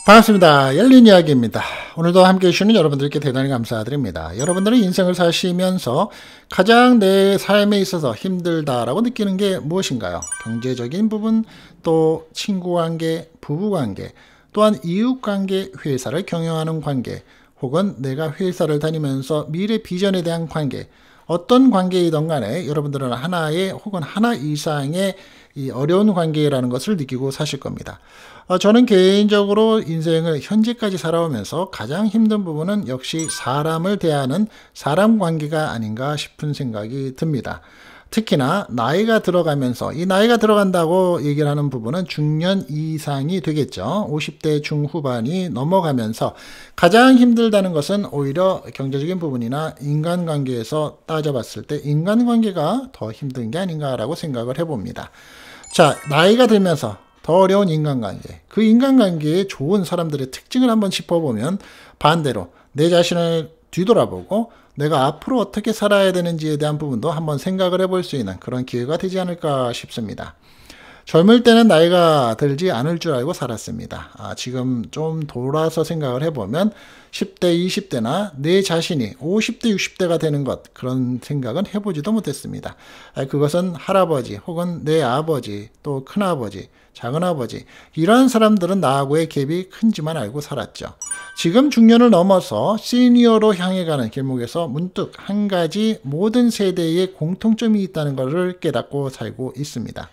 반갑습니다. 열린 이야기입니다. 오늘도 함께 해주시는 여러분들께 대단히 감사드립니다. 여러분들은 인생을 사시면서 가장 내 삶에 있어서 힘들다라고 느끼는 게 무엇인가요? 경제적인 부분, 또 친구관계, 부부관계, 또한 이웃관계, 회사를 경영하는 관계, 혹은 내가 회사를 다니면서 미래 비전에 대한 관계, 어떤 관계이든 간에 여러분들은 하나의 혹은 하나 이상의 이 어려운 관계라는 것을 느끼고 사실 겁니다. 저는 개인적으로 인생을 현재까지 살아오면서 가장 힘든 부분은 역시 사람을 대하는 사람 관계가 아닌가 싶은 생각이 듭니다. 특히나 나이가 들어가면서, 이 나이가 들어간다고 얘기를 하는 부분은 중년 이상이 되겠죠. 50대 중후반이 넘어가면서 가장 힘들다는 것은 오히려 경제적인 부분이나 인간관계에서 따져봤을 때 인간관계가 더 힘든 게 아닌가라고 생각을 해봅니다. 자, 나이가 들면서 더 어려운 인간관계, 그 인간관계에 좋은 사람들의 특징을 한번 짚어보면 반대로 내 자신을 뒤돌아보고 내가 앞으로 어떻게 살아야 되는지에 대한 부분도 한번 생각을 해볼 수 있는 그런 기회가 되지 않을까 싶습니다. 젊을 때는 나이가 들지 않을 줄 알고 살았습니다. 지금 좀 돌아서 생각을 해보면 10대, 20대나 내 자신이 50대, 60대가 되는 것, 그런 생각은 해보지도 못했습니다. 그것은 할아버지 혹은 내 아버지, 또 큰아버지, 작은아버지, 이런 사람들은 나하고의 갭이 큰지만 알고 살았죠. 지금 중년을 넘어서 시니어로 향해 가는 길목에서 문득 한 가지 모든 세대의 공통점이 있다는 것을 깨닫고 살고 있습니다.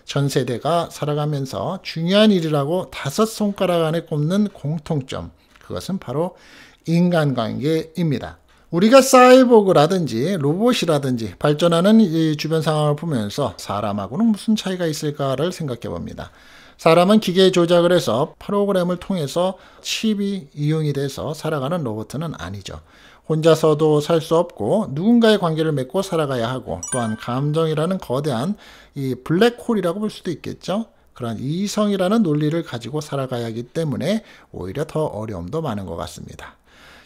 전 세대가 살아가면서 중요한 일이라고 5손가락 안에 꼽는 공통점, 그것은 바로 인간관계입니다. 우리가 사이보그라든지 로봇이라든지 발전하는 이 주변 상황을 보면서 사람하고는 무슨 차이가 있을까를 생각해 봅니다. 사람은 기계 조작을 해서 프로그램을 통해서 칩이 이용이 돼서 살아가는 로봇은 아니죠. 혼자서도 살 수 없고 누군가의 관계를 맺고 살아가야 하고, 또한 감정이라는 거대한 이 블랙홀이라고 볼 수도 있겠죠. 그런 이성이라는 논리를 가지고 살아가야 하기 때문에 오히려 더 어려움도 많은 것 같습니다.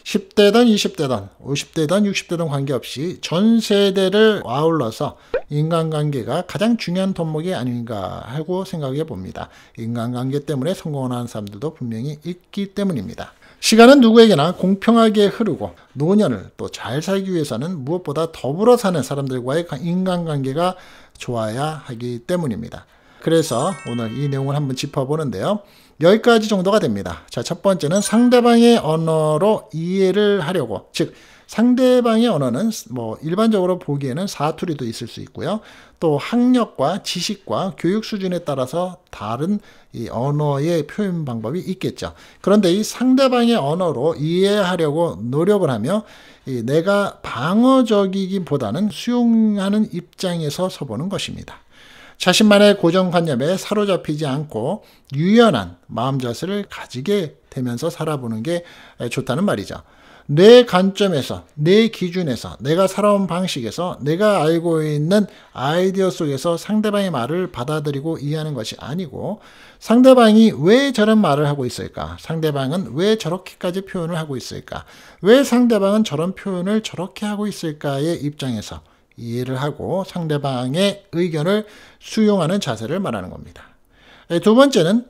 10대든 20대든 50대든 60대든 관계없이 전 세대를 아울러서 인간관계가 가장 중요한 덕목이 아닌가 하고 생각해 봅니다. 인간관계 때문에 성공하는 사람들도 분명히 있기 때문입니다. 시간은 누구에게나 공평하게 흐르고 노년을 또 잘 살기 위해서는 무엇보다 더불어 사는 사람들과의 인간관계가 좋아야 하기 때문입니다. 그래서 오늘 이 내용을 한번 짚어보는데요. 10가지 정도가 됩니다. 자, 첫 번째는 상대방의 언어로 이해를 하려고, 즉 상대방의 언어는 일반적으로 보기에는 사투리도 있을 수 있고요. 또 학력과 지식과 교육 수준에 따라서 다른 이 언어의 표현 방법이 있겠죠. 그런데 이 상대방의 언어로 이해하려고 노력을 하며 내가 방어적이기보다는 수용하는 입장에서 서보는 것입니다. 자신만의 고정관념에 사로잡히지 않고 유연한 마음자세를 가지게 되면서 살아보는 게 좋다는 말이죠. 내 관점에서, 내 기준에서, 내가 살아온 방식에서, 내가 알고 있는 아이디어 속에서 상대방의 말을 받아들이고 이해하는 것이 아니고, 상대방이 왜 저런 말을 하고 있을까? 상대방은 왜 저렇게까지 표현을 하고 있을까? 왜 상대방은 저런 표현을 저렇게 하고 있을까의 입장에서 이해를 하고 상대방의 의견을 수용하는 자세를 말하는 겁니다. 두 번째는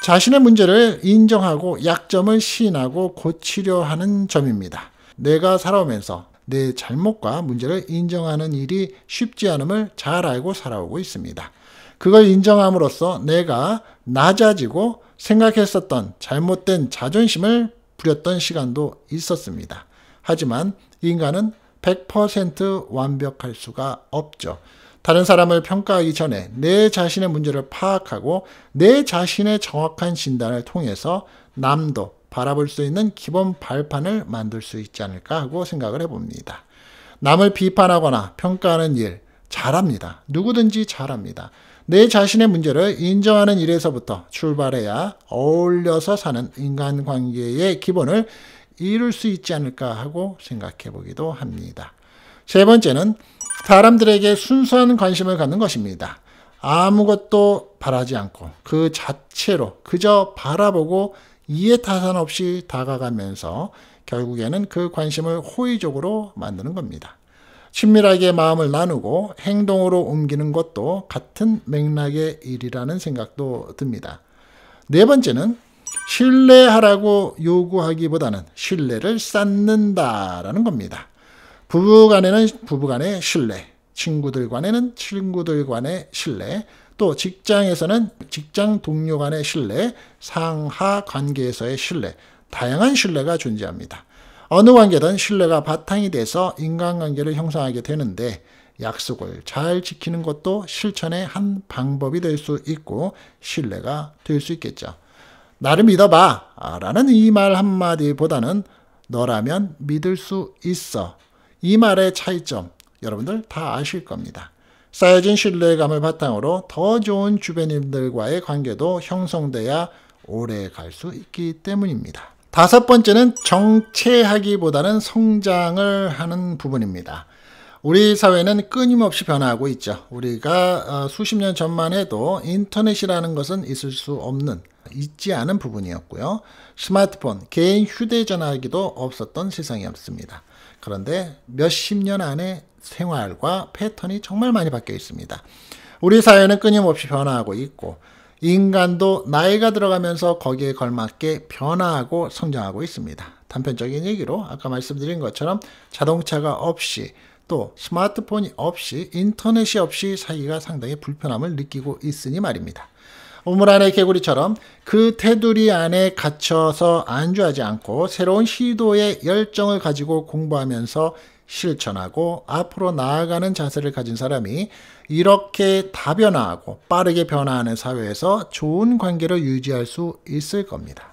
자신의 문제를 인정하고 약점을 시인하고 고치려 하는 점입니다. 내가 살아오면서 내 잘못과 문제를 인정하는 일이 쉽지 않음을 잘 알고 살아오고 있습니다. 그걸 인정함으로써 내가 낮아지고 생각했었던 잘못된 자존심을 부렸던 시간도 있었습니다. 하지만 인간은 100% 완벽할 수가 없죠. 다른 사람을 평가하기 전에 내 자신의 문제를 파악하고 내 자신의 정확한 진단을 통해서 남도 바라볼 수 있는 기본 발판을 만들 수 있지 않을까 하고 생각을 해봅니다. 남을 비판하거나 평가하는 일 잘합니다. 누구든지 잘합니다. 내 자신의 문제를 인정하는 일에서부터 출발해야 어울려서 사는 인간관계의 기본을 이룰 수 있지 않을까 하고 생각해 보기도 합니다. 세 번째는 사람들에게 순수한 관심을 갖는 것입니다. 아무것도 바라지 않고 그 자체로 그저 바라보고 이해타산 없이 다가가면서 결국에는 그 관심을 호의적으로 만드는 겁니다. 친밀하게 마음을 나누고 행동으로 옮기는 것도 같은 맥락의 일이라는 생각도 듭니다. 네 번째는 신뢰하라고 요구하기보다는 신뢰를 쌓는다라는 겁니다. 부부간에는 부부간의 신뢰, 친구들 간에는 친구들 간의 신뢰, 또 직장에서는 직장 동료 간의 신뢰, 상하 관계에서의 신뢰, 다양한 신뢰가 존재합니다. 어느 관계든 신뢰가 바탕이 돼서 인간관계를 형성하게 되는데 약속을 잘 지키는 것도 실천의 한 방법이 될 수 있고 신뢰가 될 수 있겠죠. 나를 믿어봐 라는 이 말 한마디보다는 너라면 믿을 수 있어. 이 말의 차이점 여러분들 다 아실 겁니다. 쌓여진 신뢰감을 바탕으로 더 좋은 주변인들과의 관계도 형성돼야 오래 갈 수 있기 때문입니다. 다섯 번째는 정체하기보다는 성장을 하는 부분입니다. 우리 사회는 끊임없이 변화하고 있죠. 우리가 수십 년 전만 해도 인터넷이라는 것은 있을 수 없는, 있지 않은 부분이었고요. 스마트폰, 개인 휴대전화기도 없었던 세상이었습니다. 그런데 몇십 년 안에 생활과 패턴이 정말 많이 바뀌어 있습니다. 우리 사회는 끊임없이 변화하고 있고 인간도 나이가 들어가면서 거기에 걸맞게 변화하고 성장하고 있습니다. 단편적인 얘기로 아까 말씀드린 것처럼 자동차가 없이 또 스마트폰이 없이 인터넷이 없이 살기가 상당히 불편함을 느끼고 있으니 말입니다. 우물 안의 개구리처럼 그 테두리 안에 갇혀서 안주하지 않고 새로운 시도에 열정을 가지고 공부하면서 실천하고 앞으로 나아가는 자세를 가진 사람이 이렇게 다변화하고 빠르게 변화하는 사회에서 좋은 관계를 유지할 수 있을 겁니다.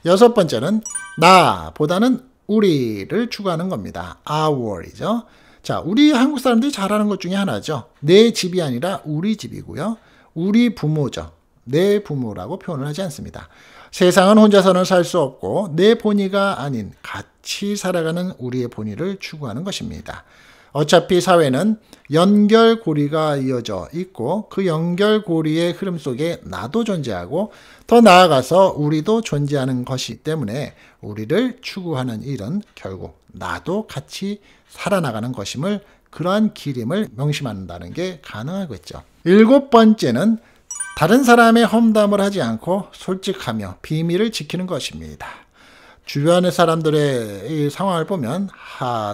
여섯 번째는 나보다는 우리를 추구하는 겁니다. our이죠. 자, 우리 한국 사람들이 잘하는 것 중에 하나죠. 내 집이 아니라 우리 집이고요. 우리 부모죠. 내 부모라고 표현을 하지 않습니다. 세상은 혼자서는 살 수 없고 내 본의가 아닌 같이 살아가는 우리의 본의를 추구하는 것입니다. 어차피 사회는 연결고리가 이어져 있고 그 연결고리의 흐름 속에 나도 존재하고 더 나아가서 우리도 존재하는 것이기 때문에 우리를 추구하는 일은 결국 나도 같이 살아나가는 것임을, 그러한 길임을 명심한다는 게 가능하겠죠. 일곱 번째는 다른 사람의 험담을 하지 않고 솔직하며 비밀을 지키는 것입니다. 주변의 사람들의 이 상황을 보면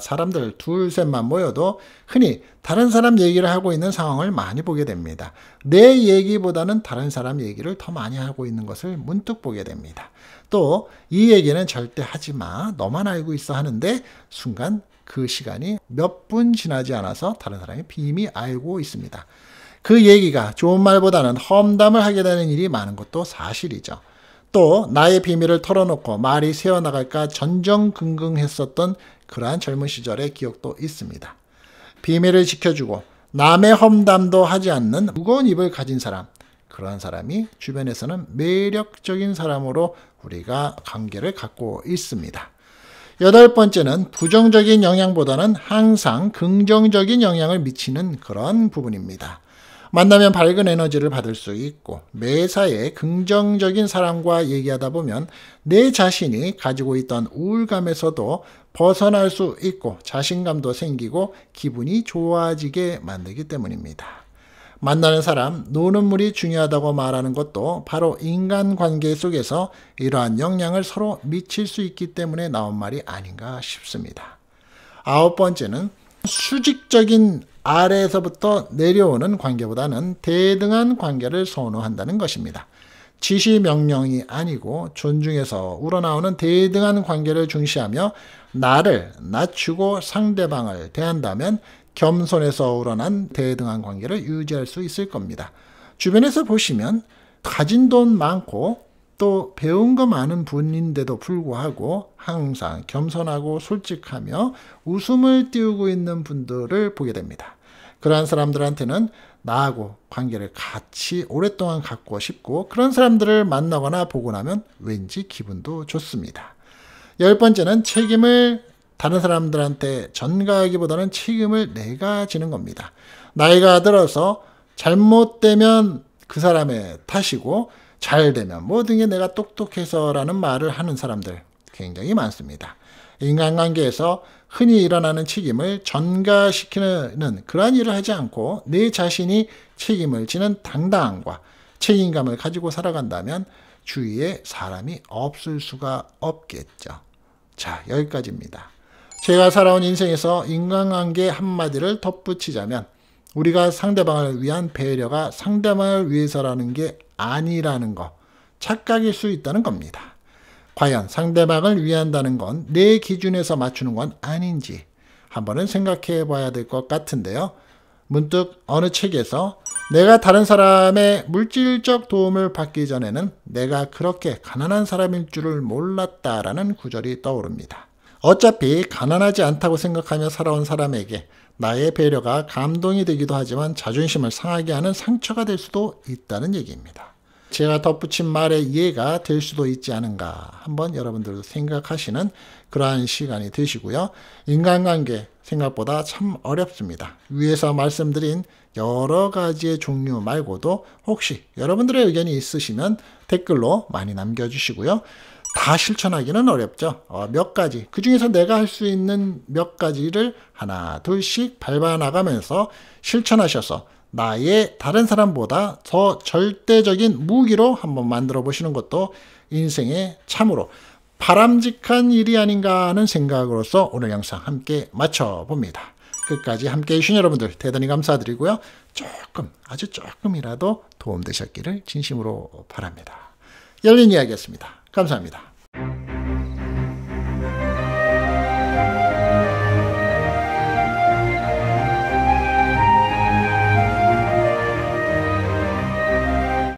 사람들 둘 셋만 모여도 흔히 다른 사람 얘기를 하고 있는 상황을 많이 보게 됩니다. 내 얘기보다는 다른 사람 얘기를 더 많이 하고 있는 것을 문득 보게 됩니다. 또 이 얘기는 절대 하지 마, 너만 알고 있어 하는데 순간 그 시간이 몇 분 지나지 않아서 다른 사람이 이미 알고 있습니다. 그 얘기가 좋은 말보다는 험담을 하게 되는 일이 많은 것도 사실이죠. 또 나의 비밀을 털어놓고 말이 새어나갈까 전전긍긍했었던 그러한 젊은 시절의 기억도 있습니다. 비밀을 지켜주고 남의 험담도 하지 않는 무거운 입을 가진 사람, 그러한 사람이 주변에서는 매력적인 사람으로 우리가 관계를 갖고 있습니다. 여덟 번째는 부정적인 영향보다는 항상 긍정적인 영향을 미치는 그런 부분입니다. 만나면 밝은 에너지를 받을 수 있고 매사에 긍정적인 사람과 얘기하다 보면 내 자신이 가지고 있던 우울감에서도 벗어날 수 있고 자신감도 생기고 기분이 좋아지게 만들기 때문입니다. 만나는 사람, 노는 물이 중요하다고 말하는 것도 바로 인간관계 속에서 이러한 영향을 서로 미칠 수 있기 때문에 나온 말이 아닌가 싶습니다. 아홉 번째는 수직적인 아래에서부터 내려오는 관계보다는 대등한 관계를 선호한다는 것입니다. 지시 명령이 아니고 존중에서 우러나오는 대등한 관계를 중시하며 나를 낮추고 상대방을 대한다면 겸손에서 우러난 대등한 관계를 유지할 수 있을 겁니다. 주변에서 보시면 가진 돈 많고 또 배운 거 많은 분인데도 불구하고 항상 겸손하고 솔직하며 웃음을 띄우고 있는 분들을 보게 됩니다. 그러한 사람들한테는 나하고 관계를 같이 오랫동안 갖고 싶고 그런 사람들을 만나거나 보고 나면 왠지 기분도 좋습니다. 열 번째는 책임을 다른 사람들한테 전가하기보다는 책임을 내가 지는 겁니다. 나이가 들어서 잘못되면 그 사람의 탓이고 잘 되면 모든 게 내가 똑똑해서라는 말을 하는 사람들 굉장히 많습니다. 인간관계에서 흔히 일어나는 책임을 전가시키는 그러한 일을 하지 않고 내 자신이 책임을 지는 당당함과 책임감을 가지고 살아간다면 주위에 사람이 없을 수가 없겠죠. 자, 여기까지입니다. 제가 살아온 인생에서 인간관계 한마디를 덧붙이자면 우리가 상대방을 위한 배려가 상대방을 위해서라는 게 아니라는 거, 착각일 수 있다는 겁니다. 과연 상대방을 위한다는 건 내 기준에서 맞추는 건 아닌지 한번은 생각해 봐야 될 것 같은데요. 문득 어느 책에서 내가 다른 사람의 물질적 도움을 받기 전에는 내가 그렇게 가난한 사람일 줄을 몰랐다라는 구절이 떠오릅니다. 어차피 가난하지 않다고 생각하며 살아온 사람에게 나의 배려가 감동이 되기도 하지만 자존심을 상하게 하는 상처가 될 수도 있다는 얘기입니다. 제가 덧붙인 말의 이해가 될 수도 있지 않은가 한번 여러분들도 생각하시는 그러한 시간이 되시고요. 인간관계 생각보다 참 어렵습니다. 위에서 말씀드린 여러 가지의 종류 말고도 혹시 여러분들의 의견이 있으시면 댓글로 많이 남겨주시고요. 다 실천하기는 어렵죠. 몇 가지, 그 중에서 내가 할 수 있는 몇 가지를 하나 둘씩 밟아나가면서 실천하셔서 나의 다른 사람보다 더 절대적인 무기로 한번 만들어 보시는 것도 인생에 참으로 바람직한 일이 아닌가 하는 생각으로서 오늘 영상 함께 마쳐봅니다. 끝까지 함께 해주신 여러분들 대단히 감사드리고요. 아주 조금이라도 도움되셨기를 진심으로 바랍니다. 열린 이야기였습니다. 감사합니다.